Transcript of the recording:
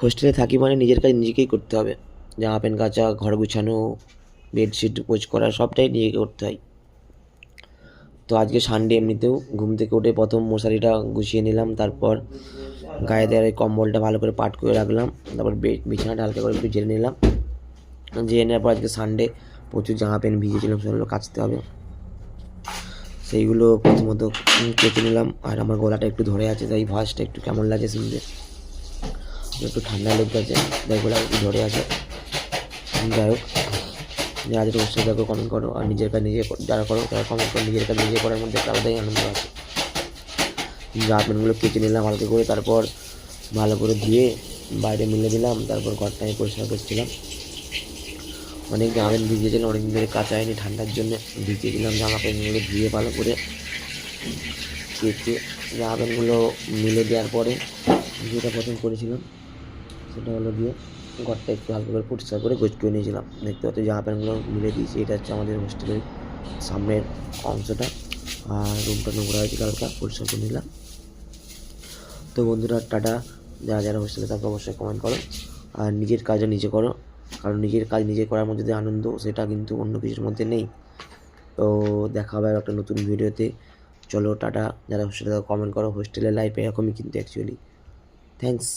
হোস্টেলে থাকি মানে নিজের কাজ নিজেকেই করতে হবে। জামা প্যান্ট কাচা, ঘর গুছানো, বেডশিট পোঁছ করা সবটাই নিজেকে করতে হয়। তো আজকে সানডে, এমনিতেও ঘুম থেকে উঠে প্রথম মশারিটা গুছিয়ে নিলাম, তারপর গায়ে দেওয়ার ওই কম্বলটা ভালো করে পাট করে রাখলাম, তারপর বিছানাটা হালকা করে একটু ঝেড়ে নিলাম। ঝেড়ে নেওয়ার পর আজকে সানডে প্রচুর জামা প্যান্ট ভিজেছিলাম, সেগুলো কাচতে হবে। সেইগুলো প্রথমত কেচে নিলাম। আর আমার গলাটা একটু ধরে আছে, তাই ভয়েসটা একটু কেমন লাগে শুনতে, একটু ঠান্ডা লেগে আছে, তাই গলা একটু ধরে আছে। যাই হোক, যারা যেটা অবশ্যই দেখো কমেন্ট করো, আর নিজের কাজ নিজে যারা করো তারা কমেন্ট করো। নিজের কাজ নিজে করার মধ্যে একটা আলাদাই আনন্দ আছে। জামা প্যান্টগুলো কেচে নিলাম হালকা করে, তারপর ভালো করে ধুয়ে বাইরে মিলে দিলাম। তারপর ঘরটা আমি পরিষ্কার করছিলাম। অনেক জামা প্যান্ট ভিজিয়েছিলাম, অনেক দিন ধরে কাচা হয়নি, ঠান্ডার জন্য ভিজিয়ে দিলাম জামা প্যান্টগুলো। ধুয়ে ভালো করে কেচে জামা প্যান্টগুলো মিলে দেওয়ার পরে যেটা প্রথম করেছিলাম সেটা হলো গিয়ে ঘরটা একটু হালকা করে পরিষ্কার করে করে নিয়েছিলাম। দেখতে পাচ্ছি জামা প্যান্টগুলো মিলে দিয়েছি। এটা হচ্ছে আমাদের হোস্টেলের সামনের অংশটা, আর রুমটা নোংরা হয়েছিল, হালকা পরিষ্কার করে নিলাম। তো বন্ধুরা, টাটা। যারা যারা হোস্টেলে থাকো অবশ্যই কমেন্ট করো, আর নিজের কাজও নিজে করো, কারণ নিজের কাজ নিজে করার মধ্যে যে আনন্দ, সেটা কিন্তু অন্য কিছুর মধ্যে নেই। তো দেখা হবে একটা নতুন ভিডিওতে। চলো টাটা। যারা হোস্টেলে থাকো কমেন্ট করো। হোস্টেলের লাইফ এরকমই কিন্তু অ্যাকচুয়ালি। থ্যাংকস।